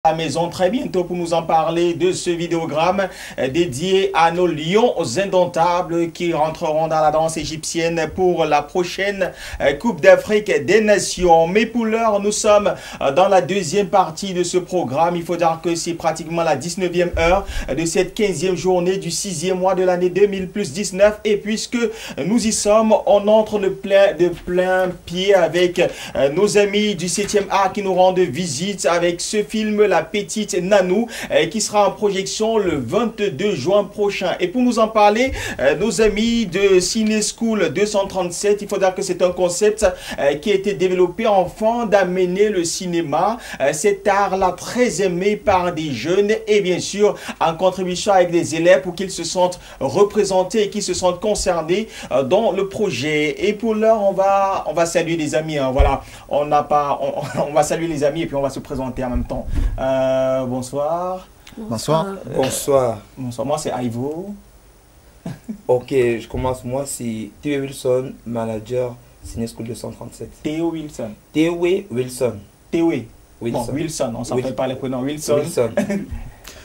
À la maison très bientôt pour nous en parler de ce vidéogramme dédié à nos lions indomptables qui rentreront dans la danse égyptienne pour la prochaine Coupe d'Afrique des Nations. Mais pour l'heure, nous sommes dans la deuxième partie de ce programme. Il faut dire que c'est pratiquement la 19e heure de cette 15e journée du 6e mois de l'année 2019. Et puisque nous y sommes, on entre de plein pied avec nos amis du 7e art qui nous rendent visite avec ce film La Petite Nanou qui sera en projection le 22 juin prochain. Et pour nous en parler, nos amis de Ciné School 237, il faut dire que c'est un concept qui a été développé afin d'amener le cinéma, cet art-là très aimé par des jeunes et bien sûr en contribution avec des élèves pour qu'ils se sentent représentés et qu'ils se sentent concernés dans le projet. Et pour l'heure, on va saluer les amis. Hein, voilà, on va saluer les amis et puis on va se présenter en même temps. Bonsoir. Bonsoir. Bonsoir. Bonsoir. Moi, c'est Ivo. Ok, je commence. Moi, c'est Théo Wilson, manager Ciné School 237. Théo Wilson. Théo Wilson. Théo Wilson. Bon, Wilson, on s'appelle pas les prénoms. Wilson. Wilson.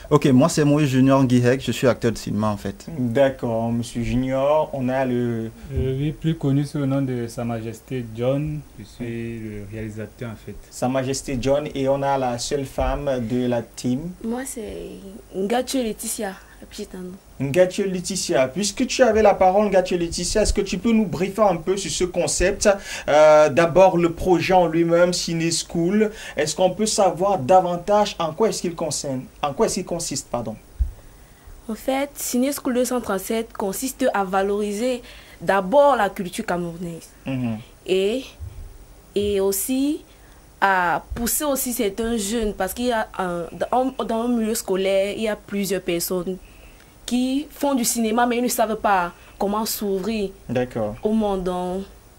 Ok, moi c'est Moïse Junior Guihec, je suis acteur de cinéma en fait. D'accord, monsieur Junior, on a le... Oui, plus connu sous le nom de Sa Majesté John, je suis le réalisateur en fait. Sa Majesté John, et on a la seule femme de la team. Moi c'est Ngatio Laetitia, la petite Nanou. Ngatio Laetitia, puisque tu avais la parole Ngatio Laetitia, est-ce que tu peux nous briefer un peu sur ce concept? D'abord le projet en lui-même, Ciné School, est-ce qu'on peut savoir davantage en quoi est-ce qu'il consiste, pardon? En fait, Ciné School 237 consiste à valoriser d'abord la culture camerounaise et aussi à pousser aussi certains jeunes parce qu'il y a dans le milieu scolaire, il y a plusieurs personnes qui font du cinéma mais ils ne savent pas comment s'ouvrir au monde.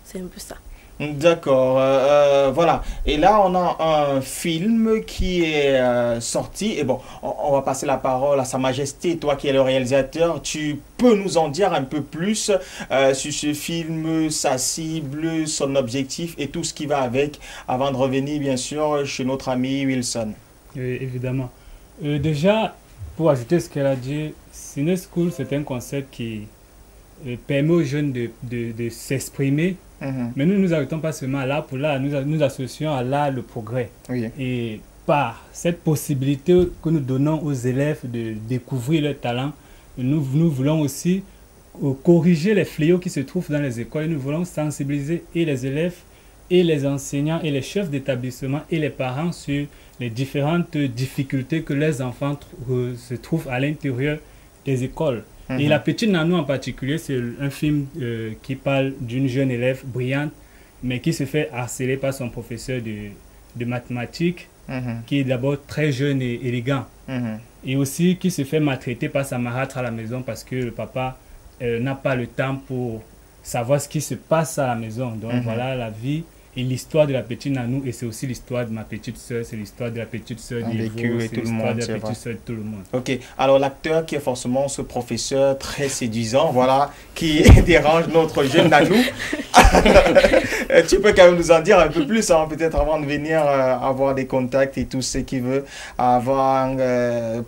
C'est un peu ça. D'accord, voilà. Et là, on a un film qui est sorti. Et bon, on va passer la parole à Sa Majesté. Toi qui es le réalisateur, tu peux nous en dire un peu plus sur ce film, sa cible, son objectif et tout ce qui va avec, avant de revenir, bien sûr, chez notre ami Wilson. Oui, évidemment. Déjà, pour ajouter ce qu'elle a dit, Ciné School, c'est un concept qui permet aux jeunes de s'exprimer. Mais nous ne nous arrêtons pas seulement à l'art pour l'art, nous associons à l'art le progrès. Oui. Et par cette possibilité que nous donnons aux élèves de découvrir leur talent, nous voulons aussi corriger les fléaux qui se trouvent dans les écoles. Et nous voulons sensibiliser et les élèves, et les enseignants, et les chefs d'établissement, et les parents sur les différentes difficultés que les enfants se trouvent à l'intérieur des écoles. Et La Petite Nanou en particulier, c'est un film qui parle d'une jeune élève brillante, mais qui se fait harceler par son professeur de mathématiques, qui est d'abord très jeune et élégant. Et aussi qui se fait maltraiter par sa marâtre à la maison parce que le papa n'a pas le temps pour savoir ce qui se passe à la maison. Donc voilà la vie et l'histoire de La Petite Nanou, et c'est aussi l'histoire de ma petite soeur, c'est l'histoire de la petite soeur d'Ivo, c'est l'histoire de la petite soeur de tout le monde. Ok, alors l'acteur qui est forcément ce professeur très séduisant, voilà, qui dérange notre jeune Nanou. Tu peux quand même nous en dire un peu plus, hein, peut-être avant de venir avoir des contacts et tout ce qu'il veut avant,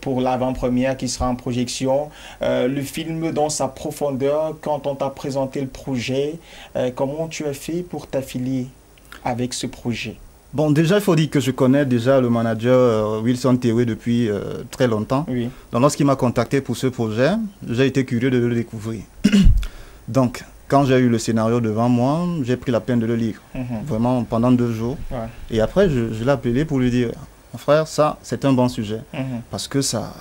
pour l'avant-première qui sera en projection. Le film dans sa profondeur, quand on t'a présenté le projet, comment tu as fait pour t'affilier avec ce projet? Bon, déjà, il faut dire que je connais déjà le manager Wilson Théo depuis très longtemps. Oui. Donc, lorsqu'il m'a contacté pour ce projet, j'ai été curieux de le découvrir. Donc, quand j'ai eu le scénario devant moi, j'ai pris la peine de le lire. Vraiment, pendant 2 jours. Ouais. Et après, je l'ai appelé pour lui dire, mon frère, ça, c'est un bon sujet. Parce que ça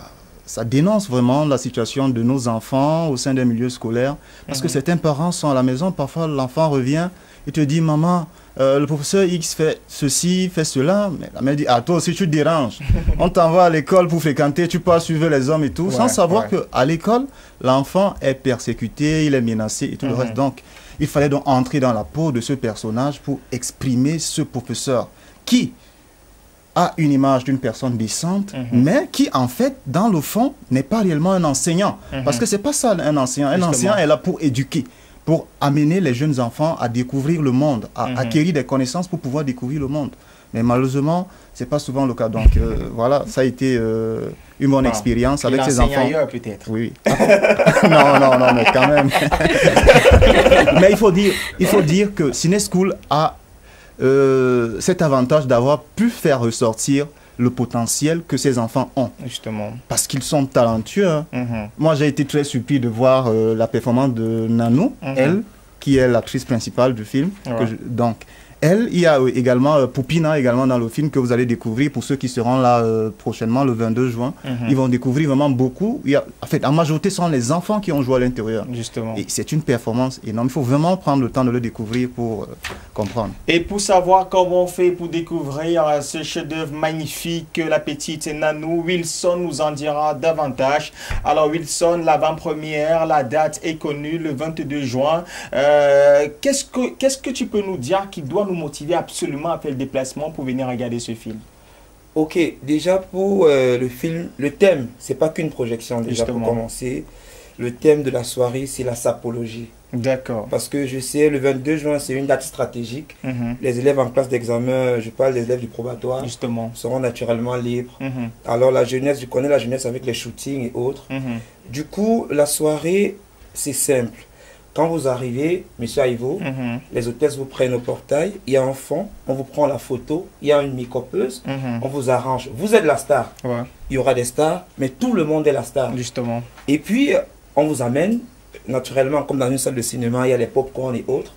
dénonce vraiment la situation de nos enfants au sein des milieux scolaires. Parce que certains parents sont à la maison, parfois l'enfant revient et te dit, maman, le professeur X fait ceci, fait cela. Mais la mère dit, ah, toi aussi tu te déranges. On t'envoie à l'école pour fréquenter, tu peux suivre les hommes et tout, sans savoir qu'à l'école, l'enfant est persécuté, il est menacé et tout le reste. Donc, il fallait donc entrer dans la peau de ce personnage pour exprimer ce professeur qui a une image d'une personne décente, mais qui, en fait, dans le fond, n'est pas réellement un enseignant. Parce que c'est pas ça, un enseignant. Un enseignant est là pour éduquer, pour amener les jeunes enfants à découvrir le monde, à acquérir des connaissances pour pouvoir découvrir le monde. Mais malheureusement, c'est pas souvent le cas. Donc voilà, ça a été une bonne expérience avec ses enfants. Ailleurs peut-être. Oui. non, mais quand même. Mais il faut dire que Ciné School a cet avantage d'avoir pu faire ressortir le potentiel que ces enfants ont. Justement. Parce qu'ils sont talentueux. Hein. Moi, j'ai été très surpris de voir la performance de Nanou, elle, qui est l'actrice principale du film. Donc, elle, il y a également Poupina également dans le film que vous allez découvrir pour ceux qui seront là prochainement le 22 juin. Ils vont découvrir vraiment beaucoup. En fait, en majorité, ce sont les enfants qui ont joué à l'intérieur. Justement. Et c'est une performance énorme. Il faut vraiment prendre le temps de le découvrir pour comprendre. Et pour savoir comment on fait pour découvrir ce chef-d'œuvre magnifique que la petite Nanou, Wilson nous en dira davantage. Alors Wilson, l'avant-première, la date est connue, le 22 juin. Qu'est-ce que tu peux nous dire qui doit nous motiver absolument à faire le déplacement pour venir regarder ce film? Ok, déjà pour le film, le thème, c'est pas qu'une projection déjà. Justement. Pour commencer. Le thème de la soirée, c'est la sapologie. D'accord. Parce que je sais, le 22 juin, c'est une date stratégique. Les élèves en classe d'examen, je parle des élèves du probatoire, justement, seront naturellement libres. Alors la jeunesse, je connais la jeunesse avec les shootings et autres. Du coup, la soirée, c'est simple. Quand vous arrivez, monsieur Aïvo, les hôtesses vous prennent au portail, il y a un fond, on vous prend la photo, il y a une make-upeuse, on vous arrange. Vous êtes la star. Ouais. Il y aura des stars, mais tout le monde est la star. Justement. Et puis, on vous amène, naturellement, comme dans une salle de cinéma, il y a les pop-corn et autres.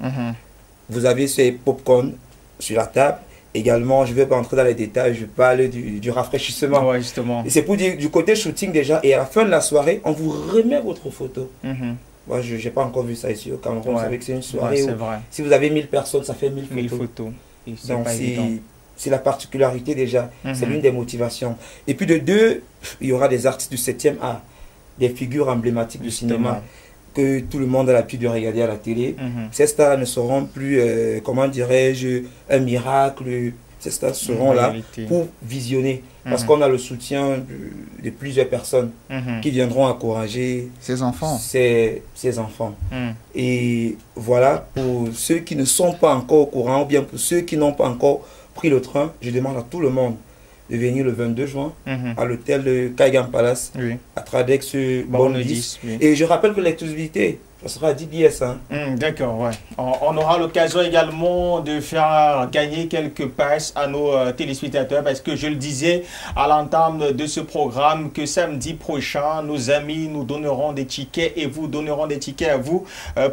Vous avez ces pop-corn sur la table. Également, je ne vais pas entrer dans les détails, je parle du rafraîchissement. Ouais, justement. Et c'est pour dire du côté shooting déjà, et à la fin de la soirée, on vous remet votre photo. Moi, je n'ai pas encore vu ça ici au Cameroun. Vous savez que c'est une soirée où, si vous avez 1000 personnes, ça fait 1000 photos. Donc, c'est la particularité déjà. C'est l'une des motivations. Et puis de deux, il y aura des artistes du 7e art, des figures emblématiques du cinéma que tout le monde a l'habitude de regarder à la télé. Ces stars ne seront plus, comment dirais-je, un miracle. Ces stars seront là pour visionner. Parce qu'on a le soutien de plusieurs personnes qui viendront encourager ces enfants. Ces enfants. Et voilà, pour ceux qui ne sont pas encore au courant, ou bien pour ceux qui n'ont pas encore pris le train, je demande à tout le monde de venir le 22 juin à l'hôtel de Kaigan Palace, à Tradex, Bonne 10. Et je rappelle que l'exclusivité, ça sera à 10 billets. D'accord, ouais. On aura l'occasion également de faire gagner quelques passes à nos téléspectateurs parce que je le disais à l'entame de ce programme que samedi prochain, nos amis nous donneront des tickets et vous donneront des tickets à vous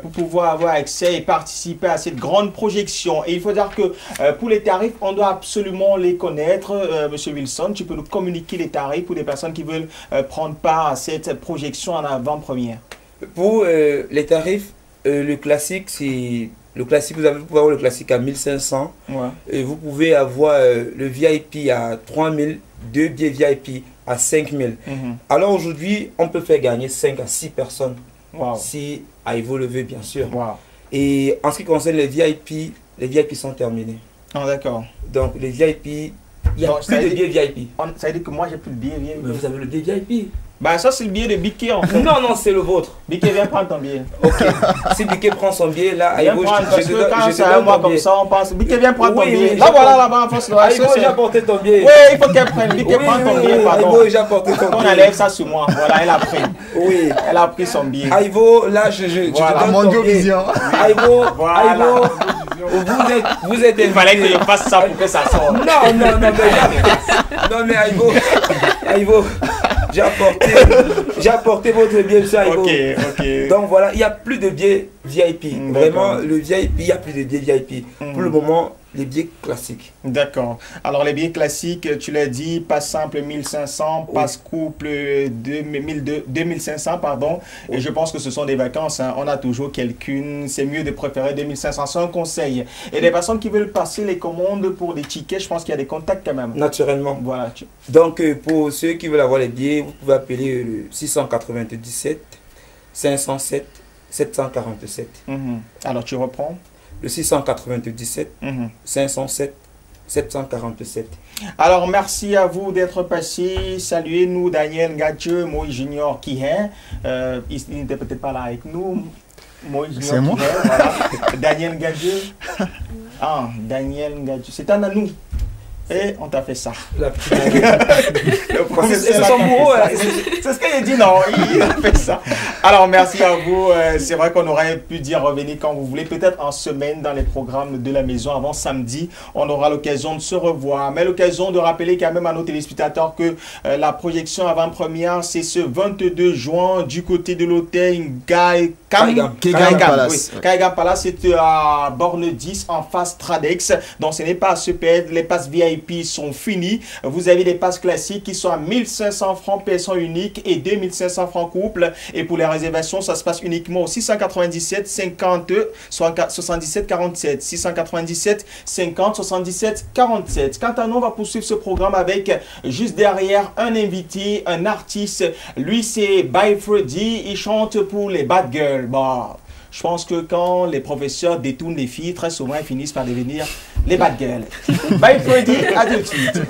pour pouvoir avoir accès et participer à cette grande projection. Et il faut dire que pour les tarifs, on doit absolument les connaître. Monsieur Wilson, tu peux nous communiquer les tarifs pour les personnes qui veulent prendre part à cette projection en avant-première? Pour les tarifs, le classique, vous pouvez avoir le classique à 1500. Et vous pouvez avoir le VIP à 3000, 2 billets VIP à 5000. Alors aujourd'hui, on peut faire gagner 5 à 6 personnes. Si Aïvo le veut, bien sûr. Et en ce qui concerne les VIP sont terminés. D'accord. Donc les VIP, il y a plus de billets VIP. Ça veut dire que moi j'ai plus de billets VIP. Mais vous avez le billet VIP. Bah ça c'est le billet de Biké en fait. Non, c'est le vôtre. Biké, viens prendre ton billet. Ok. Si Biké prend son billet, là, Aïvo, je te donne moi comme ça, on pense. Biké, viens prendre ton billet. Là, voilà, là-bas en face. Aïvo, j'ai apporté ton billet. Oui, il faut qu'elle prenne. Biké, prends ton billet, pardon. Aïvo, j'ai apporté ton billet. On enlève ça sur moi. Voilà, elle a pris. Oui. Elle a pris son billet. Aïvo, là, je te donne ton billet. Aïvo, vous êtes... Il fallait que je fasse ça pour que ça sorte. Non, mais Aïvo, j'ai apporté votre billet, monsieur Aïvo. Ok. Donc voilà, il n'y a plus de billets VIP. Vraiment, le VIP, il n'y a plus de billets VIP. Pour le moment, les billets classiques. D'accord. Alors les billets classiques, tu l'as dit, passe simple 1500, passe couple 2500, pardon. Et je pense que ce sont des vacances. On a toujours quelqu'une. C'est mieux de préférer 2500. C'est un conseil. Et les personnes qui veulent passer les commandes pour des tickets, je pense qu'il y a des contacts quand même. Naturellement. Voilà. Donc pour ceux qui veulent avoir les billets, vous pouvez appeler le 697 507 747. Alors tu reprends le 697 507 747. Alors merci à vous d'être passé. Saluez-nous Daniel Ngadjeu, Moïse Junior Kihen. Il n'était peut-être pas là avec nous. Moïse Junior Kihen, voilà. Daniel Ngadjeu. Daniel Ngadjeu. C'est un Nanou. Et on t'a fait ça. La petite c'est son bourreau. C'est ce qu'il dit, non, il a fait ça. Alors, merci à vous. C'est vrai qu'on aurait pu dire revenez quand vous voulez, peut-être en semaine dans les programmes de la maison. Avant samedi, on aura l'occasion de se revoir. Mais l'occasion de rappeler quand même à nos téléspectateurs que la projection avant-première, c'est ce 22 juin du côté de l'hôtel Kaigam Palace. Kaigam Palace, c'est à Borne 10 en face Tradex. Donc, ce n'est pas à se perdre. Les passes VIP sont finis. Vous avez des passes classiques qui sont à 1500 francs personne unique et 2500 francs couple. Et pour les réservations, ça se passe uniquement au 697 50 77 47. 697 50 77 47. Quant à nous, on va poursuivre ce programme avec juste derrière un invité, un artiste. Lui, c'est By Freddy. Il chante pour les Bad Girls. Bon, je pense que quand les professeurs détournent les filles, très souvent, ils finissent par devenir les Bad Girls. By Freddy, à tout de suite.